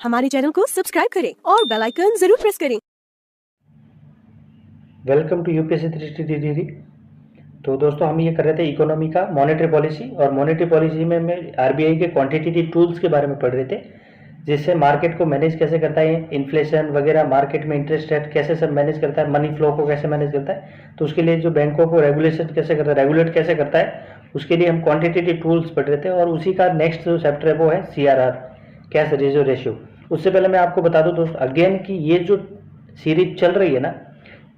हमारे चैनल को सब्सक्राइब करें और बेल आइकन जरूर प्रेस करें। Welcome to UPSC 360 degree. तो दोस्तों हम ये कर रहे थे इकोनॉमी का मॉनेटरी पॉलिसी, और मॉनेटरी पॉलिसी में आरबीआई के क्वांटिटेटिव टूल्स के बारे में पढ़ रहे थे, जिससे मार्केट को मैनेज कैसे करता है, इन्फ्लेशन वगैरह, मार्केट में इंटरेस्ट रेट कैसे सब मैनेज करता है, मनी फ्लो को कैसे मैनेज करता है। तो उसके लिए जो बैंकों को रेगुलेशन कैसे करता है, रेगुलेट कैसे करता है, उसके लिए हम क्वांटिटेटिव टूल्स पढ़ रहे थे। और उसी का नेक्स्ट जो चैप्टर है वो है CRR, कैश रिजर्व रेशियो। उससे पहले मैं आपको बता दूं दोस्तों अगेन कि ये जो सीरीज चल रही है ना,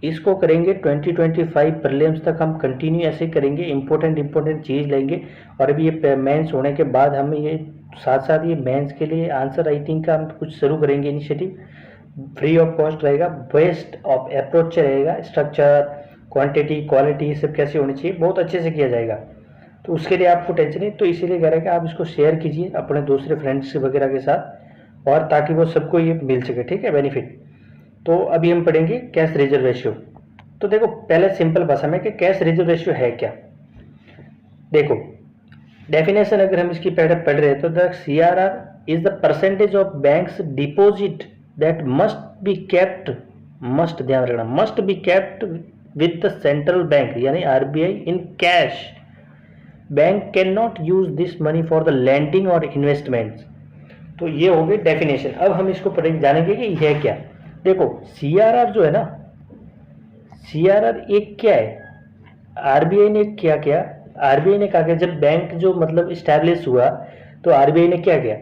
इसको करेंगे 2025 प्रीलिम्स तक हम कंटिन्यू ऐसे करेंगे, इंपॉर्टेंट चीज़ लेंगे। और अभी ये मेंस होने के बाद हम ये साथ साथ ये मेंस के लिए आंसर राइटिंग का हम कुछ शुरू करेंगे इनिशिएटिव, फ्री ऑफ कॉस्ट रहेगा, बेस्ट ऑफ अप्रोच रहेगा, स्ट्रक्चर, क्वांटिटी, क्वालिटी सब कैसे होनी चाहिए, बहुत अच्छे से किया जाएगा। तो उसके लिए आपको टेंशन नहीं, तो इसीलिए कह रहे हैं कि आप इसको शेयर कीजिए अपने दूसरे फ्रेंड्स वगैरह के साथ, और ताकि वो सबको ये मिल सके, ठीक है, बेनिफिट। तो अभी हम पढ़ेंगे कैश रिजर्व रेशियो। तो देखो पहले सिंपल भाषा में कि कैश रिजर्व रेशियो है क्या। देखो डेफिनेशन अगर हम इसकी पहले पढ़ रहे हैं तो the CRR is the percentage of banks deposit that must be kept, must ध्यान रखना, must be kept with the central bank यानी RBI in cash. Bank can not use this money for the lending और investments. तो ये हो गई definition. अब हम इसको पढ़ेंगे, जानेंगे कि यह है क्या। देखो CRR जो है ना, CRR एक क्या है, RBI ने क्या किया, RBI ने कहा कि जब बैंक जो मतलब स्टैब्लिश हुआ तो RBI ने क्या किया,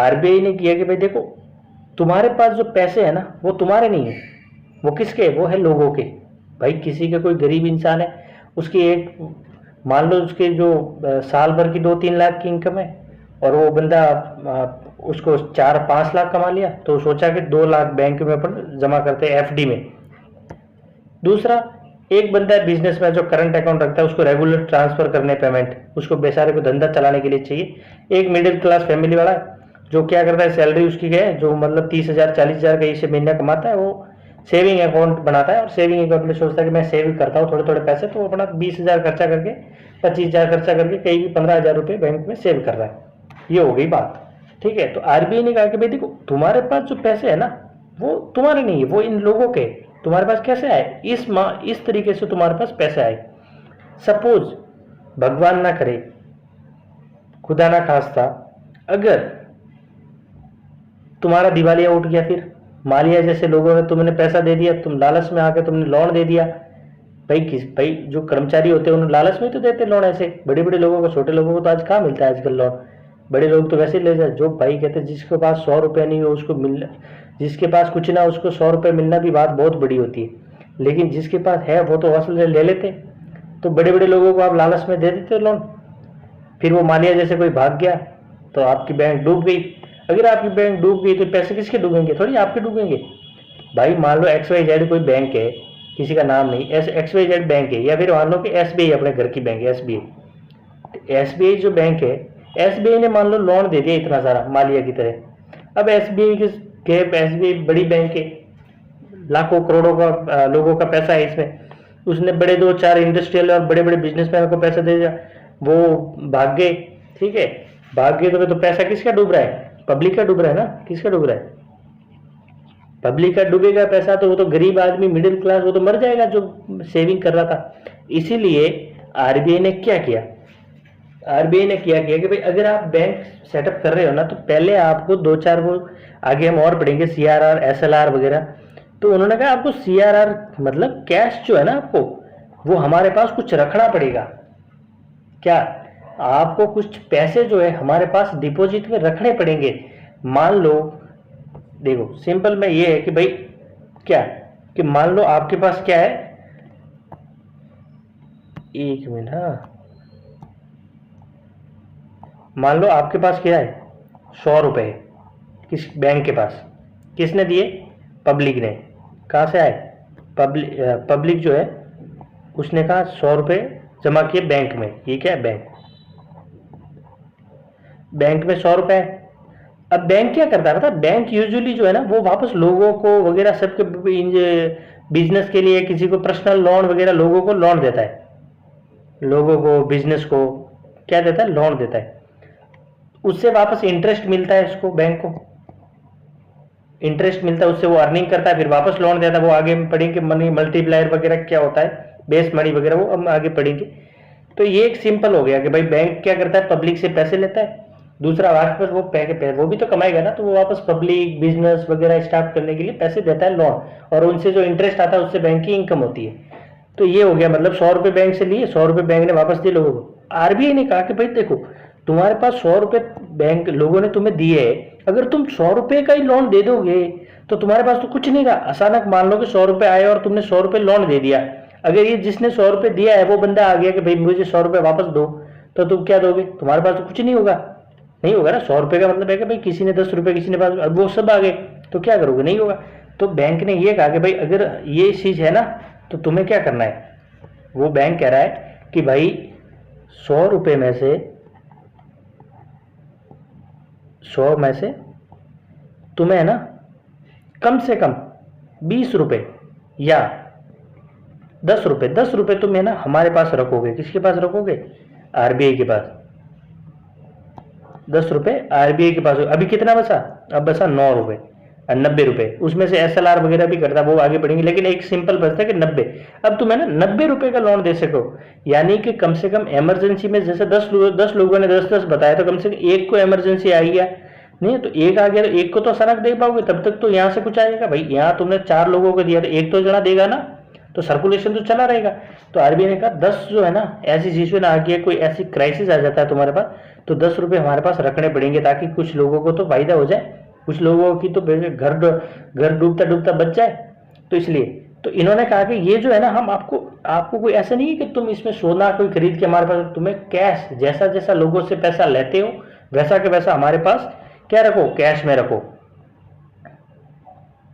RBI ने किया कि भाई देखो तुम्हारे पास जो पैसे है ना वो तुम्हारे नहीं है, वो किसके, वो है लोगों के। भाई किसी का कोई गरीब इंसान है, उसकी एक मान लो उसके जो साल भर की 2-3 लाख की इनकम है, और वो बंदा उसको 4-5 लाख कमा लिया, तो सोचा कि 2 लाख बैंक में अपन जमा करते हैं FD में। दूसरा, एक बंदा है बिजनेस में जो करंट अकाउंट रखता है, उसको रेगुलर ट्रांसफर करने पेमेंट, उसको बेचारे को धंधा चलाने के लिए चाहिए। एक मिडिल क्लास फैमिली वाला है जो क्या करता है, सैलरी उसकी है जो मतलब 30,000 40,000 का इसे महीना कमाता है, वो सेविंग अकाउंट बनाता है, और सेविंग अकाउंट में सोचता है कि मैं सेव करता हूँ थोड़े थोड़े पैसे, तो अपना 20,000 खर्चा करके 25,000 खर्चा करके कहीं भी 15,000 रुपये बैंक में सेव कर रहा है। ये हो गई बात, ठीक है। तो RBI ने कहा कि भाई देखो तुम्हारे पास जो पैसे है ना वो तुम्हारे नहीं है, वो इन लोगों के। तुम्हारे पास कैसे आए, इस तरीके से तुम्हारे पास पैसे आए। सपोज भगवान ना करे, खुदा ना खास्ता, अगर तुम्हारा दिवालिया उठ गया, फिर मालिया जैसे लोगों ने तुमने पैसा दे दिया, तुम लालच में आके तुमने लोन दे दिया। भाई जो कर्मचारी होते हैं उन्हें लालच में तो देते लोन, ऐसे बड़े बड़े लोगों को, छोटे लोगों को तो आज कहाँ मिलता है आजकल लोन। बड़े लोग तो वैसे ही ले जाए, जो भाई कहते हैं जिसके पास 100 रुपये नहीं हो उसको मिलना, जिसके पास कुछ ना उसको 100 रुपये मिलना भी बात बहुत बड़ी होती है, लेकिन जिसके पास है वो तो असल ले लेते। तो बड़े बड़े लोगों को आप लालच में दे देते लोन, फिर वो मालिया जैसे कोई भाग गया तो आपकी बैंक डूब गई। अगर आपकी बैंक डूब गई तो पैसे किसके डूबेंगे, थोड़ी आपके डूबेंगे। भाई मान लो XYZ कोई बैंक है, किसी का नाम नहीं, XYZ बैंक है, या फिर मान लो कि SBI अपने घर की बैंक है, SBI जो बैंक है, SBI ने मान लो लोन दे दिया इतना सारा मालिया की तरह। अब SBI बड़ी बैंक है, लाखों करोड़ों का लोगों का पैसा है इसमें, उसने बड़े 2-4 इंडस्ट्रियल और बड़े बड़े बिजनेसमैन को पैसा दे दिया, वो भाग गए, ठीक है। भाग गए तो पैसा किसका डूब रहा है, पब्लिक का डूब रहा है ना, किसका डूब रहा है, पब्लिक का डूबेगा पैसा तो वो तो गरीब आदमी, मिडिल क्लास, वो तो मर जाएगा जो सेविंग कर रहा था। इसीलिए RBI ने क्या किया, RBI ने क्या किया कि भाई अगर आप बैंक सेटअप कर रहे हो ना, तो पहले आपको 2-4 वो आगे हम और पढ़ेंगे CRR SLR वगैरह। तो उन्होंने कहा आपको CRR मतलब कैश जो है ना आपको, वो हमारे पास कुछ रखना पड़ेगा। क्या, आपको कुछ पैसे जो है हमारे पास डिपॉजिट में रखने पड़ेंगे। मान लो देखो सिंपल में ये है कि भाई क्या, कि मान लो आपके पास क्या है, एक मिनट, हाँ, मान लो आपके पास क्या है, 100 रुपये किस बैंक के पास, किसने दिए, पब्लिक ने। कहाँ से आए, पब्लिक जो है उसने कहा 100 रुपये जमा किए बैंक में। ये क्या है, बैंक में 100 रुपये है। अब बैंक क्या करता है पता, बैंक यूजुअली जो है ना वो वापस लोगों को वगैरह सबके बिजनेस के लिए, किसी को पर्सनल लोन वगैरह लोगों को लोन देता है, लोगों को बिजनेस को क्या देता है, लोन देता है, उससे वापस इंटरेस्ट मिलता है इसको बैंक को। इंटरेस्ट मिलता है उससे वो अर्निंग करता है, फिर वापस लोन देता है। वो आगे हम पढ़ेंगे मनी मल्टीप्लायर वगैरह क्या होता है, बेस मनी वगैरह, वो हम आगे पढ़ेंगे। तो ये एक सिंपल हो गया कि भाई बैंक क्या करता है, पब्लिक से पैसे लेता है। दूसरा वापस वो भी तो कमाएगा ना, तो वो वापस पब्लिक बिजनेस वगैरह स्टार्ट करने के लिए पैसे देता है लोन, और उनसे जो इंटरेस्ट आता है उससे बैंक की इनकम होती है। तो ये हो गया, मतलब 100 रुपये बैंक से लिए, 100 रुपये बैंक ने वापस दिए लोगों को। आरबीआई ने कहा कि भाई देखो, तुम्हारे पास 100 रुपये बैंक लोगों ने तुम्हें दिए है, अगर तुम 100 रुपये का ही लोन दे दोगे तो तुम्हारे पास तो कुछ नहीं रहा। अचानक मान लो कि 100 रुपये आए और तुमने 100 रुपये लोन दे दिया। अगर ये जिसने 100 रुपये दिया है वो बंदा आ गया कि भाई मुझे 100 रुपये वापस दो, तो तुम क्या दोगे? तुम्हारे पास तो कुछ नहीं होगा, नहीं होगा ना। 100 रुपये का मतलब है कि भाई किसी ने 10 रुपये, किसी ने 5, अब वो सब आ गए तो क्या करोगे? नहीं होगा। तो बैंक ने ये कहा कि भाई अगर ये चीज है ना तो तुम्हें क्या करना है। वो बैंक कह रहा है कि भाई 100 रुपये में से 100 में से तुम्हें है ना कम से कम 20 रुपये या 10 रुपये, 10 रुपये तुम है ना हमारे पास रखोगे। किसके पास रखोगे? आरबीआई के पास। 10 रुपये आरबीआई के पास। अभी कितना बचा? अब बचा 9 रुपये और 90 रुपये। उसमें से एसएलआर वगैरह भी करता है, वो आगे बढ़ेंगे, लेकिन एक सिंपल बचता है कि 90। अब तुम है ना 90 रुपये का लोन दे सको, यानी कि कम से कम इमरजेंसी में, जैसे 10 लोगों ने 10-10 बताया, तो कम से कम एक को इमरजेंसी आई गया नहीं, तो एक आ गया, तो एक को तो अचानक दे पाओगे, तब तक तो यहाँ से कुछ आएगा। भाई यहाँ तुमने 4 लोगों को दिया तो एक तो जना देगा ना, तो सर्कुलेशन तो चला रहेगा। तो आरबीआई ने कहा 10 जो है ना ऐसी सिचुएशन आ गई है, कोई ऐसी क्राइसिस आ जाता है तुम्हारे पास, तो 10 रुपये हमारे पास रखने पड़ेंगे, ताकि कुछ लोगों को तो फायदा हो जाए, कुछ लोगों की तो घर डूबता डूबता बच जाए। तो इसलिए तो इन्होंने कहा कि ये जो है ना, हम आपको कोई ऐसा नहीं है कि तुम इसमें सोना कोई खरीद के हमारे पास, तुम्हें कैश जैसा जैसा लोगों से पैसा लेते हो वैसा के वैसा हमारे पास क्या रखो, कैश में रखो,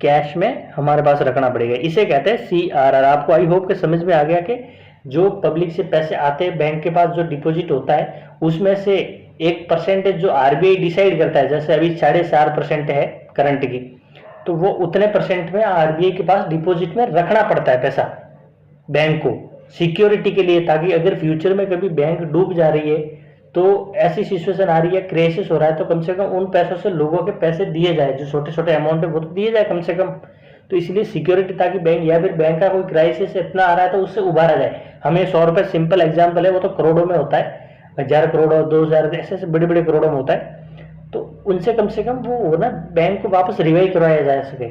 कैश में हमारे पास रखना पड़ेगा। इसे कहते हैं CRR। आपको आई होप के समझ में आ गया कि जो पब्लिक से पैसे आते हैं बैंक के पास, जो डिपॉजिट होता है उसमें से एक परसेंटेज जो आरबीआई डिसाइड करता है, जैसे अभी 4.5% है करंट की, तो वो उतने परसेंट में आरबीआई के पास डिपॉजिट में रखना पड़ता है पैसा बैंक को, सिक्योरिटी के लिए, ताकि अगर फ्यूचर में कभी बैंक डूब जा रही है, तो ऐसी सिचुएशन आ रही है, क्राइसिस हो रहा है, तो कम से कम उन पैसों से लोगों के पैसे दिए जाए, जो छोटे छोटे अमाउंट है वो तो दिए जाए कम से कम। तो इसलिए सिक्योरिटी, ताकि बैंक या फिर बैंक का कोई क्राइसिस इतना आ रहा है तो उससे उबारा जाए। हमें 100 रुपये सिंपल एग्जाम्पल है, वो तो करोड़ों में होता है, 1000 करोड़ 2000 ऐसे ऐसे बड़े बड़े करोड़ों में होता है। तो उनसे कम से कम वो ना बैंक को वापस रिवाइव करवाया जा सके।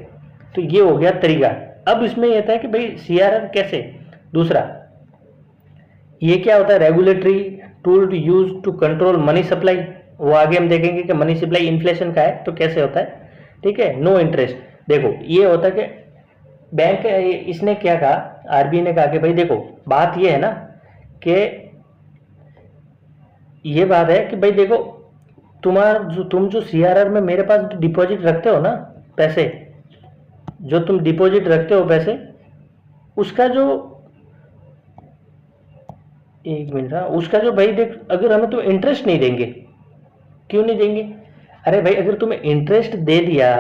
तो ये हो गया तरीका। अब इसमें यह था कि भाई CRR कैसे। दूसरा ये क्या होता है, regulatory tool to use to control money supply. वो आगे हम देखेंगे कि मनी सप्लाई इन्फ्लेशन का है तो कैसे होता है, ठीक है। नो इंटरेस्ट, देखो ये होता है कि बैंक इसने क्या कहा, आरबीआई ने कहा कि भाई देखो बात ये है ना कि ये बात है कि भाई देखो तुम जो CRR में मेरे पास डिपॉजिट रखते हो ना पैसे, जो तुम डिपॉजिट रखते हो पैसे, उसका जो एक मिनट, उसका जो भाई देख, अगर हमें तुम इंटरेस्ट नहीं देंगे, क्यों नहीं देंगे? अरे भाई अगर तुम्हें इंटरेस्ट दे दिया,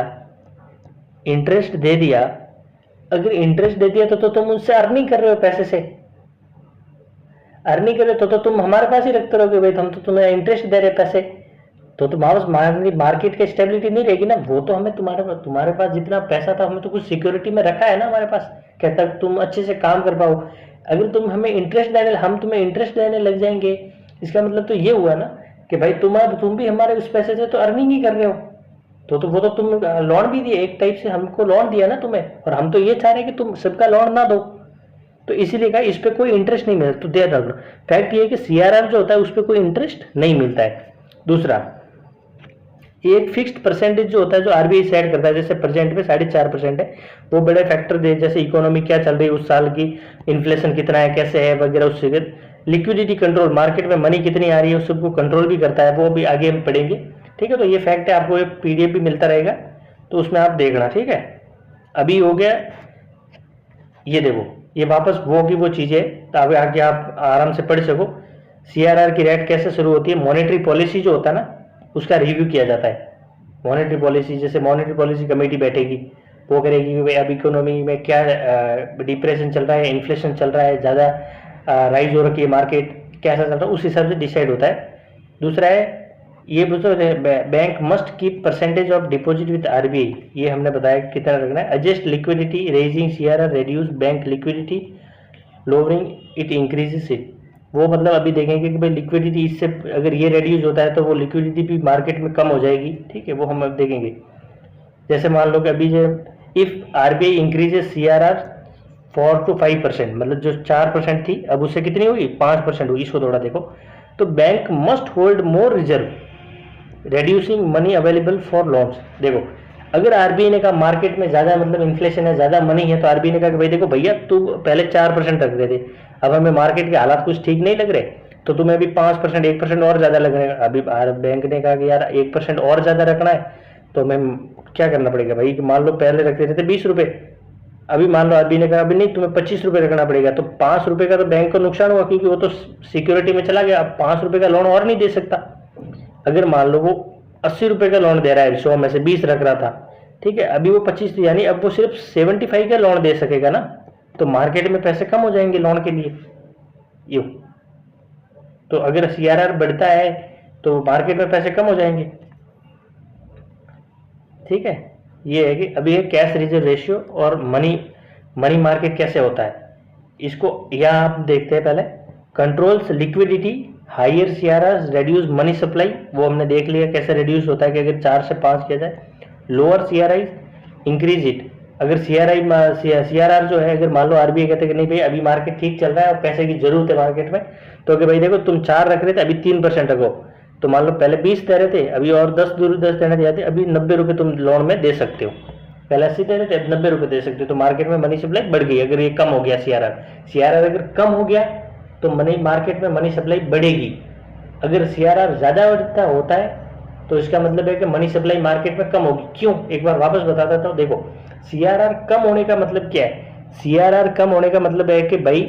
अगर इंटरेस्ट दे दिया तो तुम उससे अर्निंग कर रहे हो, पैसे से अर्निंग कर रहे हो, तो तुम हमारे पास ही रखते रहोगे। भाई हम तो तुम्हें इंटरेस्ट दे रहे पैसे, तो तुम्हारे मार्केट की स्टेबिलिटी नहीं रहेगी ना। वो तो हमें तुम्हारे पास जितना पैसा था, हमें तो कुछ सिक्योरिटी में रखा है ना हमारे पास, कहता तुम अच्छे से काम कर पाओ। अगर तुम हमें हम तुम्हें इंटरेस्ट देने लग जाएंगे, इसका मतलब तो ये हुआ ना कि भाई तुम भी हमारे उस पैसे से तो अर्निंग ही कर रहे हो, तो वो तो तुम लोन भी दिए, एक टाइप से हमको लोन दिया ना तुम्हें, और हम तो ये चाह रहे हैं कि तुम सबका लोन ना दो। तो इसीलिए कहा इस पे कोई इंटरेस्ट नहीं मिलता। तो ध्यान रखना, फैक्ट ये है कि CRR जो होता है उस पर कोई इंटरेस्ट नहीं मिलता है। दूसरा, एक फिक्स्ड परसेंटेज जो होता है, जो आरबीआई सेट करता है, जैसे प्रेजेंट में 4.5% है, वो बड़े फैक्टर दे, जैसे इकोनॉमी क्या चल रही है उस साल की, इन्फ्लेशन कितना है, कैसे है वगैरह, उससे लिक्विडिटी कंट्रोल, मार्केट में मनी कितनी आ रही है उस सबको कंट्रोल भी करता है, वो भी आगे हम पढ़ेंगे, ठीक है। तो ये फैक्ट है, आपको एक PDF भी मिलता रहेगा, तो उसमें आप देखना, ठीक है। अभी हो गया, ये देखो ये वापस वो की वो चीज़ है, तो आगे आप आराम से पढ़ सको। CRR की रेट कैसे शुरू होती है, मॉनेटरी पॉलिसी जो होता है ना उसका रिव्यू किया जाता है। मॉनेटरी पॉलिसी, जैसे मॉनेटरी पॉलिसी कमेटी बैठेगी, वो करेगी कि भाई अब इकोनॉमी में क्या डिप्रेशन चल रहा है, इन्फ्लेशन चल रहा है, ज़्यादा राइज हो रखी है मार्केट, कैसा चल रहा है, उस हिसाब से डिसाइड होता है। दूसरा है ये पूछो bank must keep percentage of deposit with RBI, ये हमने बताया कितना रखना है। Adjust liquidity, raising CRR, reduce bank liquidity, lowering it increases it. वो मतलब अभी देखेंगे कि भाई लिक्विडिटी इससे अगर ये रेड्यूस होता है तो वो लिक्विडिटी भी मार्केट में कम हो जाएगी, ठीक है, वो हम अब देखेंगे। जैसे मान लो कि अभी जो if RBI increases CRR 4 to 5%, मतलब जो 4% थी अब उससे कितनी हुई 5% हुई, इसको थोड़ा देखो। तो bank must hold more reserve reducing money available for loans. देखो अगर आरबीआई ने कहा मार्केट में ज्यादा मतलब इन्फ्लेशन है, ज्यादा मनी है, तो आरबीआई ने कहा कि भाई देखो भैया तू पहले 4% रख रहे थे, अब हमें मार्केट के हालात कुछ ठीक नहीं लग रहे, तो तुम्हें अभी 5% 1% और ज्यादा लग रहे हैं। अभी बैंक ने कहा कि यार 1% और ज्यादा रखना है, तो हमें क्या करना पड़ेगा भाई, कि मान लो पहले रख रहे थे 20 रुपए, अभी मान लो आरबीआई ने कहा अभी नहीं तुम्हें 25 रुपए रखना पड़ेगा, तो 5 रुपए का तो बैंक को नुकसान हुआ, क्योंकि वो तो सिक्योरिटी में चला गया, अब 5 रुपए का लोन और नहीं दे सकता। अगर मान लो वो 80 रुपए का लोन दे रहा है, 100 में से 20 रख रहा था, ठीक है, अभी वो 25, यानी अब वो सिर्फ 75 का लोन दे सकेगा ना, तो मार्केट में पैसे कम हो जाएंगे लोन के लिए। यू तो अगर सीआरआर बढ़ता है तो मार्केट में पैसे कम हो जाएंगे, ठीक है। ये है कि अभी है कैश रिजर्व रेशियो और मनी मार्केट कैसे होता है, इसको यहाँ आप देखते हैं। पहले controls liquidity, higher CRR reduce money supply, वो हमने देख लिया कैसे रेड्यूस होता है कि अगर 4 से 5 किया जाए। लोअर सीआरआई इंक्रीज इट, अगर सीआरआर जो है, अगर मान लो आरबीआई कहते हैं कि नहीं भाई अभी मार्केट ठीक चल रहा है और पैसे की जरूरत है मार्केट में, तो कि भाई देखो तुम 4 रख रहे थे अभी 3% रखो, तो मान लो पहले 20 दे रहे थे अभी और 10 देना चाहते, अभी 90 रुपए तुम लोन में दे सकते हो, पहले 80 दे रहे थे अब 90 रुपए दे सकते हो, तो मार्केट में मनी सप्लाई बढ़ गई। अगर ये कम हो गया सीआरआर अगर कम हो गया तो मनी मार्केट में मनी सप्लाई बढ़ेगी। अगर सीआरआर ज्यादा होता है तो इसका मतलब है कि मनी सप्लाई मार्केट में कम होगी। क्यों, एक बार वापस बता देता हूं। देखो सीआरआर कम होने का मतलब क्या है, सीआरआर कम होने का मतलब है कि भाई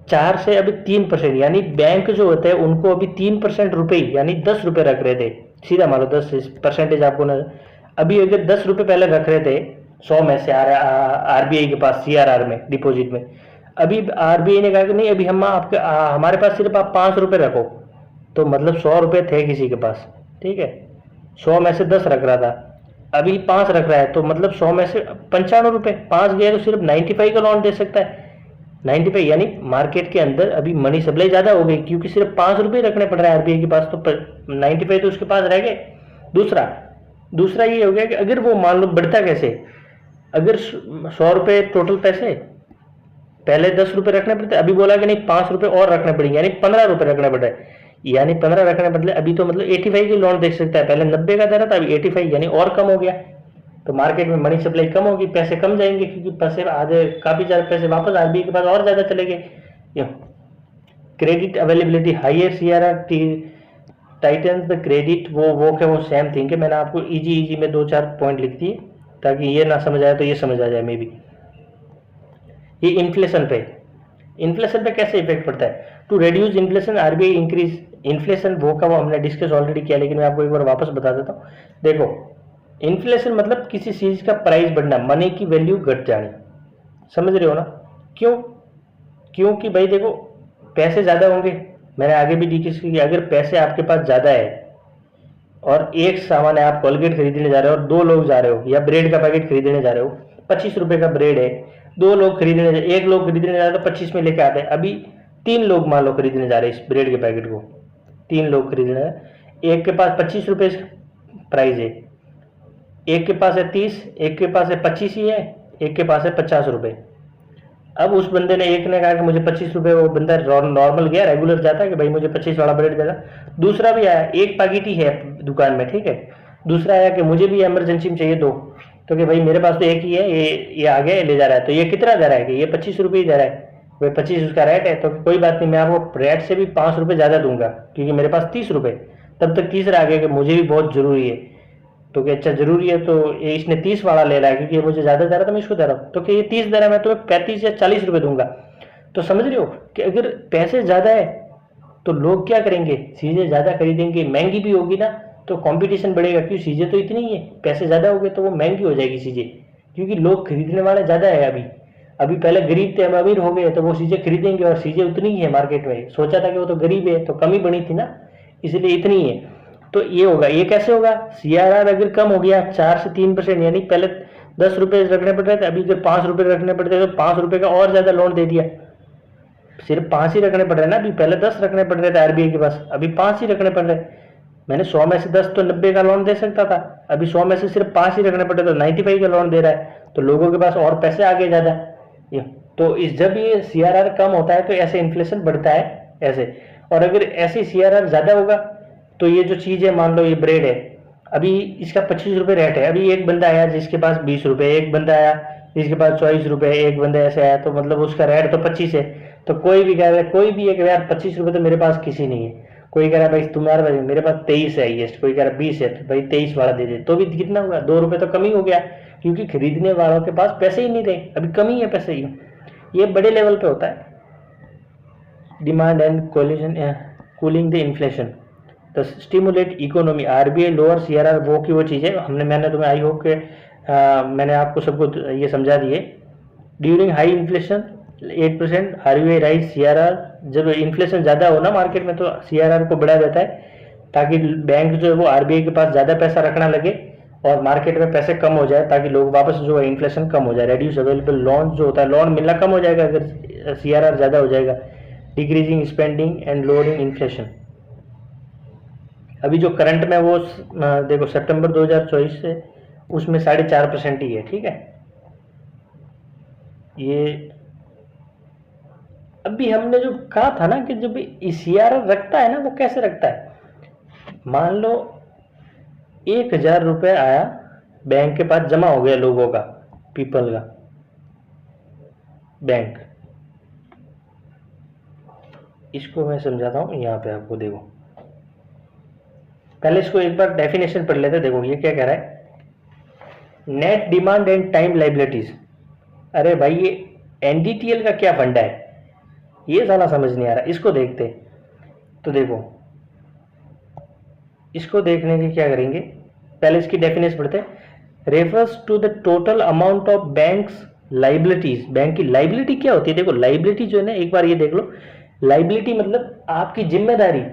4 से अभी 3%, यानी बैंक जो होते हैं उनको अभी 3% रुपए यानी 10 रुपए रख रहे थे, सीधा मान लो 10% आपको न, अभी अगर 10 रुपए पहले रख रहे थे 100 में से आरबीआई के पास सीआरआर में डिपॉजिट में, अभी आरबीआई ने कहा कि नहीं अभी हम आपके हमारे पास सिर्फ आप 5 रुपए रखो, तो मतलब 100 रुपए थे किसी के पास, ठीक है, 100 में से 10 रख रहा था, अभी 5 रख रहा है, तो मतलब 100 में से 95 रुपए, 5 गए तो सिर्फ 95 का लोन दे सकता है। 95 यानी मार्केट के अंदर अभी मनी सप्लाई ज्यादा हो गई, क्योंकि सिर्फ 5 रुपए रखने पड़ रहे हैं आरबीआई के पास, तो 95 तो उसके पास रह गए। दूसरा ये हो गया कि अगर वो मान लो बढ़ता कैसे, अगर 100 रुपए टोटल पैसे, पहले 10 रुपए रखने पड़ते, अभी बोला कि नहीं 5 रुपए और रखने पड़ेंगे, यानी 15 रुपए रखने पड़ रहे, यानी 15 रखने पड़े, अभी तो मतलब 85 की लोन देख सकता है, पहले 90 का दे रहा था अभी 85, यानी और कम हो गया, तो मार्केट में मनी सप्लाई कम होगी, पैसे कम जाएंगे, क्योंकि पैसे आधे काफी ज्यादा पैसे वापस आरबीआई के पास और ज्यादा चले गए। Credit availability, higher CRR tighten the credit, वो क्या वो सेम थिंग है, मैंने आपको इजी में 2-4 पॉइंट लिख दिए ताकि ये ना समझ आए तो ये समझ आ जाए मे बी। ये इन्फ्लेशन पे कैसे इफेक्ट पड़ता है, to reduce inflation RBI increase inflation, वो का वो हमने डिस्कस ऑलरेडी किया, लेकिन मैं आपको एक बार वापस बता देता हूँ। देखो इन्फ्लेशन मतलब किसी चीज का प्राइस बढ़ना, मनी की वैल्यू घट जानी, समझ रहे हो ना। क्योंकि भाई देखो पैसे ज्यादा होंगे, मैंने आगे भी डिस्कस किया, अगर पैसे आपके पास ज्यादा है और एक सामान है, आप कोलगेट खरीदने जा रहे हो और 2 लोग जा रहे हो, या ब्रेड का पैकेट खरीदने जा रहे हो, 25 रुपए का ब्रेड है, 2 लोग खरीदने, एक लोग खरीदने जा रहे तो 25 में लेके आते हैं, अभी 3 लोग मान लो खरीदने जा रहे हैं इस ब्रेड के पैकेट को, 3 लोग खरीदने, एक के पास 25 रुपए प्राइस है, एक के पास है 30, एक के पास है 25 ही है, एक के पास है 50 रुपए। अब उस बंदे ने, एक ने कहा कि मुझे 25 रुपए, वो बंदा नॉर्मल गया, रेगुलर जाता है कि भाई मुझे 25 वाला ब्रेड देना। दूसरा भी आया, एक पैकेट ही है दुकान में, ठीक है, दूसरा आया कि मुझे भी इमरजेंसी में चाहिए 2, तो कि भाई मेरे पास तो एक ही है, ये आ गया ले जा रहा है, तो ये कितना दे रहा है कि ये 25 रुपये ही दे रहा है, भाई 25 उसका रेट है, तो कोई बात नहीं, मैं आपको रेट से भी 5 रुपये ज़्यादा दूंगा क्योंकि मेरे पास 30 रुपये। तब तक तीसरा आ गया कि मुझे भी बहुत ज़रूरी है, तो कि अच्छा ज़रूरी है, तो ये इसने 30 वाला ले रहा है क्योंकि ये मुझे ज़्यादा दे रहा था, मैं इसको दे रहा हूँ, तो कि ये 30 दे रहा है, मैं तुम्हें 35 या 40 रुपये दूंगा। तो समझ रहे हो कि अगर पैसे ज़्यादा है तो लोग क्या करेंगे, चीज़ें ज़्यादा खरीदेंगे, महंगी भी होगी ना तो कंपटीशन बढ़ेगा, क्योंकि चीज़ें तो इतनी ही है, पैसे ज़्यादा हो गए तो वो महंगी हो जाएगी चीज़ें, क्योंकि लोग खरीदने वाले ज़्यादा है। अभी पहले गरीब थे, अब अमीर हो गए, तो वो चीज़ें खरीदेंगे और चीज़ें उतनी ही है मार्केट में। सोचा था कि वो तो गरीब है तो कमी बनी थी ना, इसलिए इतनी है। तो ये होगा, ये कैसे होगा, CRR अगर कम हो गया 4 से 3%, यानी पहले 10 रुपए रखने पड़ रहे थे, अभी अगर 5 रुपए रखने पड़ते हैं तो 5 रुपए का और ज्यादा लोन दे दिया। सिर्फ 5 ही रखने पड़ रहे हैं ना, अभी पहले 10 रखने पड़ रहे थे RBI के पास, अभी 5 ही रखने पड़ रहे। मैंने 100 में से 10 तो 90 का लोन दे सकता था, अभी 100 में से सिर्फ 5 ही रखने पड़े तो 95 का लोन दे रहा है, तो लोगों के पास और पैसे आगे ज्यादा। तो जब ये CRR कम होता है तो ऐसे इन्फ्लेशन बढ़ता है ऐसे। और अगर ऐसे CRR ज्यादा होगा तो ये जो चीज है, मान लो ये ब्रेड है, अभी इसका 25 रुपए रेट है, अभी एक बंदा आया जिसके पास 20 रुपए, एक बंदा आया जिसके पास 24 रुपए, एक बंदा ऐसे आया, तो मतलब उसका रेट तो 25 है। तो कोई भी कह रहा है, कोई भी एक यार 25 रुपए तो मेरे पास किसी नहीं है, कोई कह रहा है भाई तुम्हारे पास, मेरे पास 23 है हाईएस्ट, कोई कह रहा है 20 है, तो भाई 23 वाला दे दे, तो भी कितना हुआ, 2 रुपए तो कमी हो गया, क्योंकि खरीदने वालों के पास पैसे ही नहीं थे, अभी कमी है पैसे ही। ये बड़े लेवल पे होता है। Demand and cooling the inflation the stimulate economy. RBI lower CRR वो की वो चीज़ है, मैंने तुम्हें आई होप के मैंने आपको सबको ये समझा दिए। During high inflation 8% RBI rise CRR। जब इन्फ्लेशन ज़्यादा हो ना मार्केट में तो CRR को बढ़ा देता है, ताकि बैंक जो है वो RBI के पास ज़्यादा पैसा रखना लगे और मार्केट में पैसे कम हो जाए, ताकि लोग वापस जो है इन्फ्लेशन कम हो जाए। रेड्यूस अवेलेबल लोन जो होता है, लोन मिलना कम हो जाएगा अगर CRR ज़्यादा हो जाएगा। Decreasing spending and lowering inflation. अभी जो करंट में वो देखो सितंबर 2024 से उसमें 4.5% ही है, ठीक है। ये अभी हमने जो कहा था ना कि जब CRR रखता है ना, वो कैसे रखता है, मान लो 1,000 रुपये आया बैंक के पास, जमा हो गया लोगों का, पीपल का बैंक। इसको मैं समझाता हूँ यहाँ पे आपको, देखो पहले इसको एक बार डेफिनेशन पढ़ लेते। देखो ये क्या कह रहा है, net demand and time liabilities. अरे भाई ये NDTL का क्या फंडा है, ये साला समझ नहीं आ रहा, इसको देखते। तो देखो इसको देखने के क्या करेंगे, पहले इसकी डेफिनेशन पढ़ते। Refers to the total amount of banks liabilities. Bank की लाइबिलिटी क्या होती है, देखो लाइबिलिटी जो है ना, एक बार ये देख लो, लाइबिलिटी मतलब आपकी जिम्मेदारी।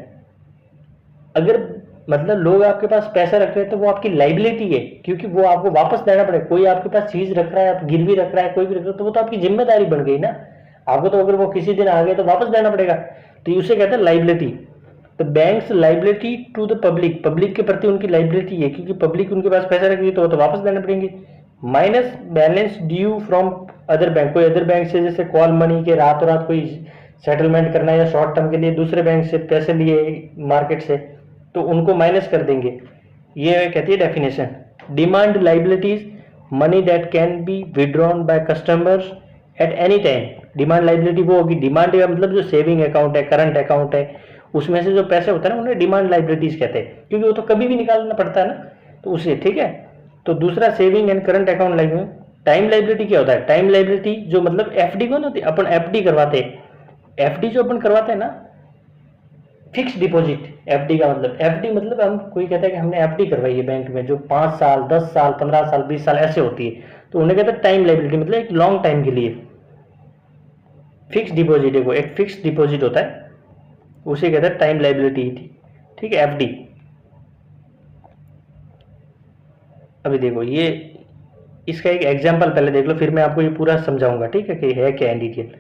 अगर मतलब लोग आपके पास पैसा रख रहे हैं तो वो आपकी लाइबिलिटी है, क्योंकि वो आपको वापस देना पड़ेगा। कोई आपके पास चीज रख रहा है, आप गिरवी रख रहा है, कोई भी रख रहा है, तो वो तो आपकी जिम्मेदारी बन गई ना आपको, तो अगर वो किसी दिन आ गए तो वापस देना पड़ेगा, तो उसे कहते हैं लाइबिलिटी। तो banks liability to the public, public के प्रति उनकी लाइबिलिटी है, क्योंकि पब्लिक उनके पास पैसा रखेगी तो वो तो वापस देने पड़ेंगे। Minus balance due from other bank. कोई अदर बैंक से जैसे कॉल मनी के रातों रात कोई सेटलमेंट करना है या शॉर्ट टर्म के लिए दूसरे बैंक से पैसे लिए मार्केट से, तो उनको माइनस कर देंगे। ये कहती है definition. Demand liabilities money that can be withdrawn bye customers at any time. Demand liability वो होगी, डिमांड का मतलब जो सेविंग अकाउंट है, करंट अकाउंट है, उसमें से जो पैसे होते हैं ना उन्हें डिमांड लाइबिलिटीज कहते हैं, क्योंकि वो तो कभी भी निकालना पड़ता है ना, तो उसे, ठीक है। तो दूसरा saving and current account liability. Time liability क्या होता है, टाइम लाइबिलिटी जो मतलब FD को ना अपन FD करवाते हैं, FD जो अपन करवाते हैं ना, फिक्स डिपॉजिट। FD का मतलब, FD मतलब हम कोई कहता है कि हमने FD करवाई है बैंक में, जो 5 साल 10 साल 15 साल 20 साल ऐसे होती है, तो उन्हें कहते हैं टाइम लाइबिलिटी, मतलब एक लॉन्ग टाइम के लिए। फिक्स डिपॉजिट है वो, एक फिक्स डिपॉजिट होता है, उसे कहते हैं टाइम लाइबिलिटी, ठीक है, FD। अभी देखो ये इसका एक एग्जांपल पहले देख लो, फिर मैं आपको ये पूरा समझाऊंगा, ठीक है, कि है क्या NDTL।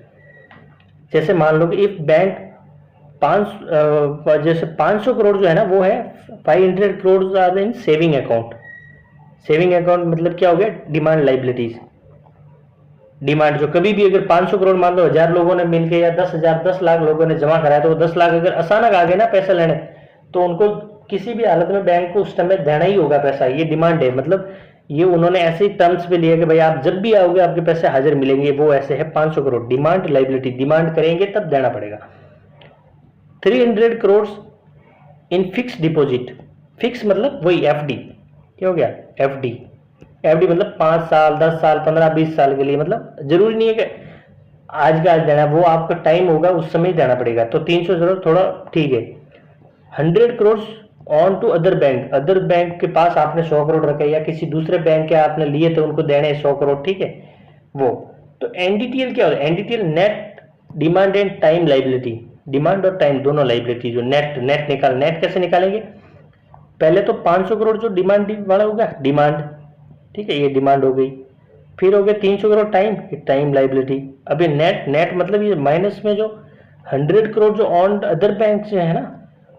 जैसे मान लो कि इफ बैंक जैसे 500 करोड़ जो है ना वो है 500 crore are in saving account. Saving account मतलब क्या हो गया, डिमांड लाइबिलिटीज। डिमांड जो कभी भी अगर 500 करोड़ मान लो 1000 लोगों ने मिलकर या 10 लाख लोगों ने जमा कराया, तो वो 10 लाख अगर अचानक आ गए ना पैसा लेने, तो उनको किसी भी हालत में बैंक को उस समय देना ही होगा पैसा। ये डिमांड है, मतलब ये उन्होंने ऐसे ही टर्म्स पे लिया कि भाई आप जब भी आओगे आपके पैसे हाजिर मिलेंगे, वो ऐसे है 500 करोड़ डिमांड लाइबिलिटी। डिमांड करेंगे तब देना पड़ेगा। 300 crore in fix deposit. Fix मतलब वही FD, क्या हो गया FD। FD मतलब 5 साल 10 साल 15 20 साल के लिए, मतलब जरूरी नहीं है कि आज का आज देना, वो आपका टाइम होगा उस समय ही देना पड़ेगा। तो 300 जरूर थोड़ा ठीक है। 100 crore on to other bank. Other bank के पास आपने 100 करोड़ रखे या किसी दूसरे बैंक के आपने लिए तो उनको देने 100 करोड़, ठीक है वो। तो NDTL क्या होता है, NDTL net demand and time liability. Demand और टाइम दोनों लाइबिलिटी जो नेट नेट कैसे निकालेंगे? पहले तो 500 करोड़ जो डिमांड वाला होगा डिमांड, ठीक है, ये डिमांड हो गई। फिर हो गया 300 करोड़ टाइम लाइबिलिटी। अब ये नेट मतलब ये माइनस में जो 100 करोड़ जो ऑन अदर बैंक से है ना,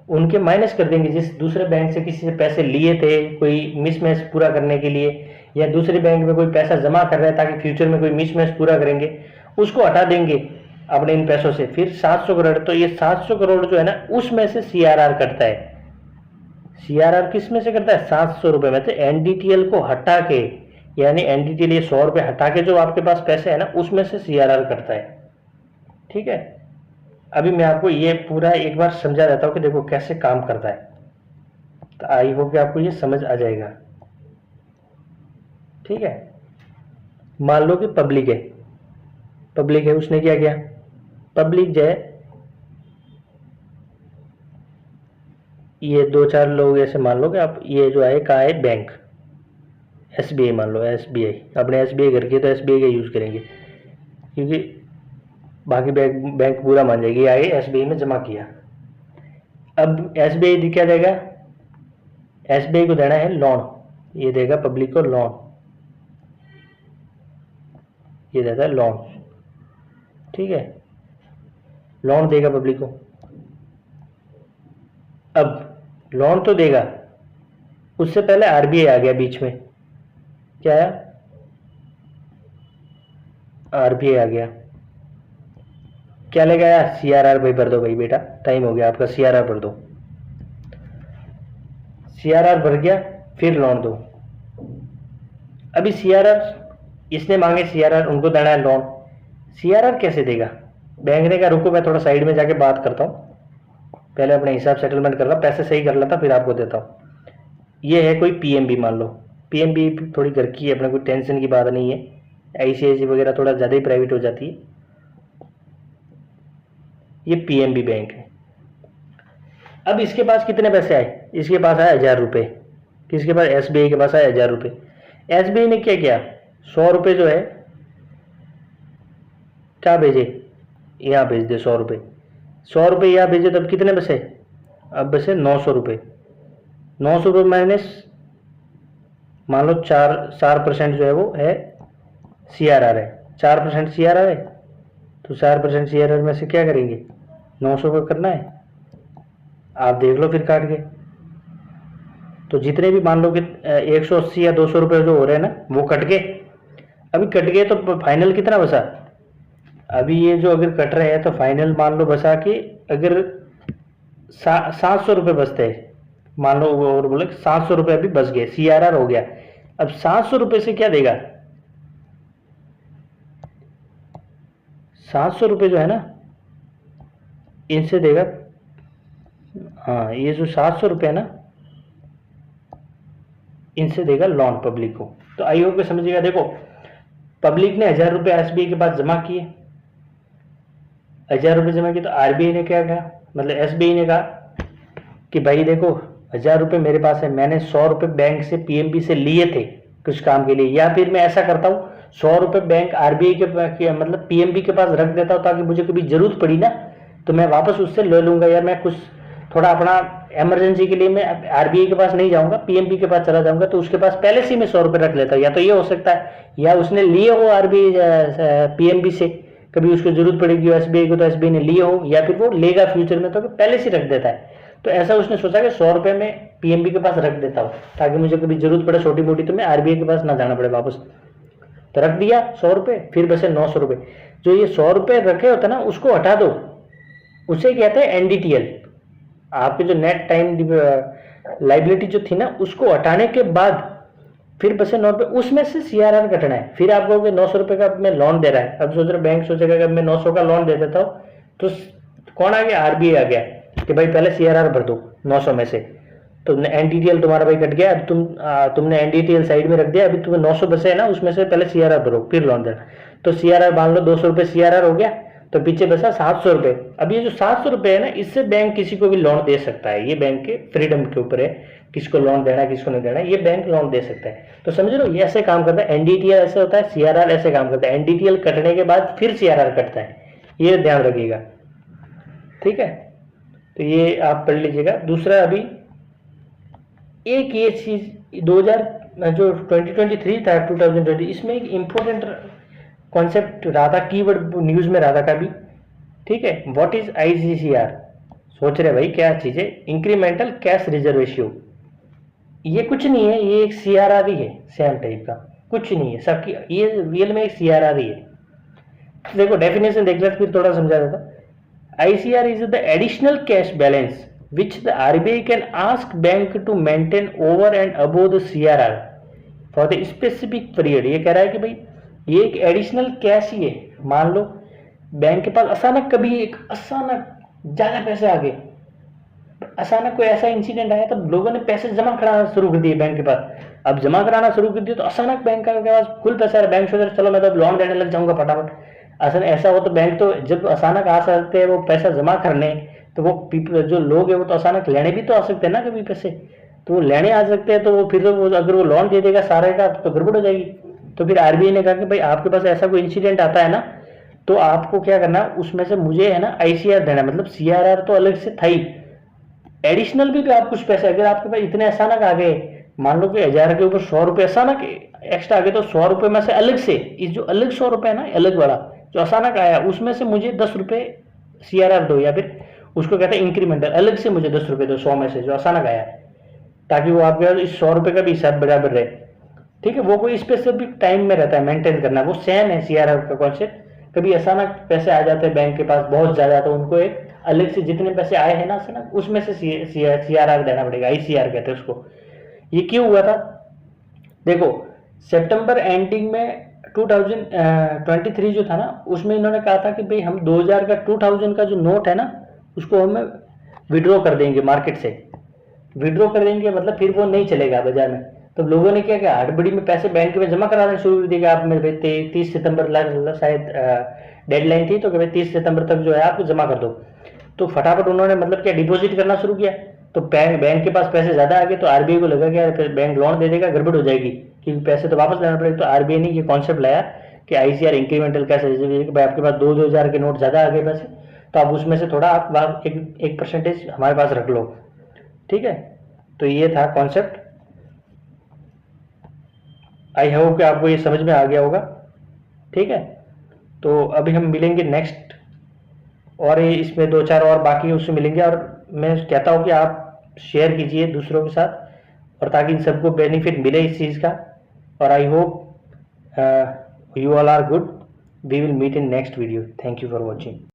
उनके माइनस कर देंगे। जिस दूसरे बैंक से किसी से पैसे लिए थे कोई मिसमैच पूरा करने के लिए, या दूसरे बैंक में कोई पैसा जमा कर रहा है ताकि फ्यूचर में कोई मिसमैच पूरा करेंगे, उसको हटा देंगे अपने इन पैसों से। फिर 700 करोड़, तो ये 700 करोड़ जो है ना उसमें से सीआरआर कटता है। सीआरआर किस में से करता है? 700 रुपए में। तो एनडीटीएल को हटा के, यानी एनडीटीएल ये 100 रुपए हटा के जो आपके पास पैसे है ना उसमें से सीआरआर करता है, ठीक है। अभी मैं आपको ये पूरा एक बार समझा देता हूँ कि देखो कैसे काम करता है, तो आई होप कि आपको ये समझ आ जाएगा, ठीक है। मान लो कि पब्लिक है, उसने क्या किया? पब्लिक जो है, ये 2-4 लोग ऐसे मान लो कि आप ये जो है कहाँ है? बैंक, एसबीआई मान लो, एसबीआई, अपने एसबीआई घर की तो एसबीआई का यूज करेंगे क्योंकि बाकी बैंक पूरा मान जाएगी। आगे एसबीआई में जमा किया। अब एसबीआई क्या देगा? एसबीआई को देना है लोन, ये देगा पब्लिक को लोन, ये देता है लोन, ठीक है, लोन देगा पब्लिक को। अब लोन तो देगा, उससे पहले आरबीआई आ गया बीच में। क्या आया? आरबीआई आ गया। क्या लेगा यार? सीआरआर भाई भर दो भाई बेटा, टाइम हो गया आपका, सीआरआर भर दो। सीआरआर भर गया, फिर लोन दो। अभी सीआरआर इसने मांगे, सीआरआर उनको देना है लोन। सीआरआर कैसे देगा? बैंक ने कहा रुको मैं थोड़ा साइड में जाके बात करता हूँ, पहले अपने हिसाब सेटलमेंट कर रहा, पैसे सही कर लेता फिर आपको देता हूँ। ये है कोई पीएमबी मान लो, पीएमबी थोड़ी घर की है, अपने कोई टेंशन की बात नहीं है। आईसीआईसी वगैरह थोड़ा ज़्यादा ही प्राइवेट हो जाती है। ये पीएमबी बैंक है। अब इसके पास कितने पैसे आए? इसके पास आए 1000 रुपये। किसके पास? एसबीआई के पास आए 1000 रुपये। एसबीआई ने क्या किया? 100 रुपये जो है क्या भेजे? यहाँ भेज दे 100 रुपये। 100 रुपये यहाँ भेजे, तब कितने बचे? अब बचे 900 रुपये। 900 रुपये माइनस मान लो 4% जो है वो है सीआरआर है, 4% सीआरआर है, तो 4% सीआरआर में से क्या करेंगे? 900 का करना है, आप देख लो फिर काट के। तो जितने भी मान लो कि 180 या 200 रुपये जो हो रहे हैं ना वो कट गए। अभी कट गए तो फाइनल कितना बचा? अभी ये जो अगर कट रहे हैं तो फाइनल मान लो बचा कि अगर 700 रुपये बचते हैं, मान लो, और बोले 700 रुपये अभी बच गए, सीआरआर हो गया। अब 700 रुपये से क्या देगा? 700 रुपये जो है ना इनसे देगा, हाँ ये जो 700 रुपये है ना इनसे देगा लोन पब्लिक को। तो आई होप समझिएगा। देखो पब्लिक ने 1000 रुपये एसबीआई के पास जमा किए, 1000 रुपये जमा किए, तो आरबीआई ने क्या कहा, मतलब एसबीआई ने कहा कि भाई देखो 1000 रुपये मेरे पास है, मैंने 100 रुपये बैंक से पीएमबी से लिए थे कुछ काम के लिए, या फिर मैं ऐसा करता हूँ 100 रुपये बैंक आरबीआई के मतलब पीएमबी के पास रख देता हूँ ताकि मुझे कभी जरूरत पड़ी ना तो मैं वापस उससे ले लूंगा, या मैं कुछ थोड़ा अपना इमरजेंसी के लिए मैं आरबीआई के पास नहीं जाऊंगा, पीएमबी के पास चला जाऊंगा, तो उसके पास पहले से ही मैं 100 रुपये रख लेता हूँ। या तो ये हो सकता है, या उसने लिए हो आरबीआई पीएमबी से, कभी उसको जरूरत पड़ेगी एसबीआई को तो एसबीआई ने लिए हो, या फिर वो लेगा फ्यूचर में तो पहले से रख देता है। तो ऐसा उसने सोचा कि 100 रुपये में पीएमबी के पास रख देता हूँ ताकि मुझे कभी जरूरत पड़े छोटी मोटी तो मैं आरबीआई के पास ना जाना पड़े वापस। तो रख दिया 100 रुपये, फिर बचे 900 रुपये। जो ये 100 रुपये रखे होते ना उसको हटा दो, उसे कहते हैं एनडीटीएल। आपके जो नेट टाइम लाइबिलिटी जो थी ना उसको हटाने के बाद फिर बचे 9 रुपये, उसमें से सीआरआर कटना है। फिर आप कहोगे 900 रुपये का मैं लोन दे रहा है, अब सोच रहे बैंक सोचेगा कि मैं 900 का लोन दे देता हूँ, तो कौन आ गया? आरबीआई आ गया कि भाई पहले सीआरआर भर दो 900 में से। तो एनडीटीएल तुम्हारा भाई कट गया, अब तुमने एनडीटीएल साइड में रख दिया, अभी तुम्हें 900 बचे है ना उसमें से पहले सीआरआर भरो फिर लोन देना। तो सीआरआर मान लो 200 रुपये सीआरआर हो गया, तो पीछे बचा 700 रुपये। अब ये जो 700 रुपये है ना इससे बैंक किसी को भी लोन दे सकता है, ये बैंक के फ्रीडम के ऊपर है किसको लोन देना है किसको नहीं देना है, ये बैंक लोन दे सकता है। तो समझ लो ये ऐसे काम करता है, एनडीटीएल ऐसे होता है, सीआरआर ऐसे काम करता है। एनडीटीएल कटने के बाद फिर सीआरआर कटता है, ये ध्यान रखिएगा। ठीक है, तो ये आप पढ़ लीजिएगा। दूसरा अभी एक ये चीज 2000 जो 2023 था 2020, इसमें एक इम्पोर्टेंट कॉन्सेप्ट रहा था, कीवर्ड न्यूज में रहा था कभी, ठीक है। What is ICCR? सोच रहे भाई क्या चीज है? Incremental cash reserve ratio. ये कुछ नहीं है, ये एक CRR ही है, सेम टाइप का, कुछ नहीं है सबकी, ये रियल में एक CRR ही है। देखो डेफिनेशन देख लेते फिर थोड़ा समझा देता। ICR is the additional cash balance which the RBI can ask bank to maintain over and above the CRR for the specific period। ये कह रहा है कि भाई ये एक एडिशनल कैश ही है। मान लो बैंक के पास अचानक कभी एक अचानक ज्यादा पैसे आ गए, अचानक कोई ऐसा इंसिडेंट आया, तब लोगों ने पैसे जमा कराना शुरू कर दिए बैंक के पास। अब जमा कराना शुरू कर दिए तो अचानक बैंक के पास फुल पैसा है, बैंक सोच चलो मैं तो लोन देने लग जाऊंगा फटाफट। असल ऐसा हो तो बैंक तो जब अचानक आ सकते हैं वो पैसा जमा करने, तो वो जो लोग है वो तो अचानक लेने भी तो आ सकते हैं ना कभी पैसे, तो वो लेने आ सकते हैं। तो वो फिर वो अगर वो लोन दे देगा सारे का तो गड़बड़ हो जाएगी। तो फिर RBI ने कहा कि भाई आपके पास ऐसा कोई इंसिडेंट आता है ना, तो आपको क्या करना, उसमें से मुझे है ना ICR देना। मतलब CRR तो अलग से था ही, एडिशनल भी आप कुछ पैसे अगर आपके पास इतने अचानक आ गए, मान लो कि 1000 के ऊपर 100 रुपए अचानक एक्स्ट्रा आ गए, तो 100 रुपए में से अलग से इस जो अलग 100 रुपए है ना, अलग वाला जो अचानक आया, उसमें से मुझे 10 रुपए CRR दो, या फिर उसको कहते हैं इंक्रीमेंटल, अलग से मुझे 10 रुपए दो 100 में से जो अचानक आया, ताकि वो आपके इस 100 रुपए का भी हिसाब बराबर रहे। ठीक है, वो कोई स्पेसिफिक टाइम में रहता है मेंटेन करना, वो सेम है CRR का कॉन्सेप्ट। कभी अचानक पैसे आ जाते हैं बैंक के पास बहुत ज्यादा, तो उनको एक अलग से जितने पैसे आए हैं ना अचानक, उसमें से CRR देना पड़ेगा, ICR कहते हैं उसको। ये क्यों हुआ था? देखो सितंबर एंडिंग में 2023 जो था ना, उसमें इन्होंने कहा था कि भाई हम 2000 का 2000 का जो नोट है ना, उसको हम विड्रॉ कर देंगे मार्केट से। विड्रॉ कर देंगे मतलब फिर वो नहीं चलेगा बाजार में। तो लोगों ने क्या किया, हड़बड़ी में पैसे बैंक में जमा कराना शुरू कर दिया। आप मेरे 30 सितंबर शायद डेडलाइन थी, तो 30 सितंबर तक जो है आप जमा कर दो। तो फटाफट उन्होंने मतलब क्या डिपॉजिट करना शुरू किया। तो बैंक के पास पैसे ज्यादा आ गए, तो RBI को लगा कि यार बैंक लोन दे देगा, गड़बड़ हो जाएगी क्योंकि पैसे तो वापस लेना पड़ेगा। तो RBI ने ये कॉन्सेप्ट लाया कि ICR इंक्रीमेंटल कैश रिजर्व, आपके पास 2,000 के नोट ज्यादा आ गए पैसे, तो आप उसमें से थोड़ा आप एक परसेंटेज हमारे पास रख लो। ठीक है, तो ये था कॉन्सेप्ट। आई होप कि आपको ये समझ में आ गया होगा। ठीक है, तो अभी हम मिलेंगे नेक्स्ट, और इसमें 2-4 और बाकी उससे मिलेंगे। और मैं कहता हूँ कि आप शेयर कीजिए दूसरों के साथ, और ताकि इन सबको बेनिफिट मिले इस चीज़ का। और I hope you all are good. We will meet in next video. Thank you for watching.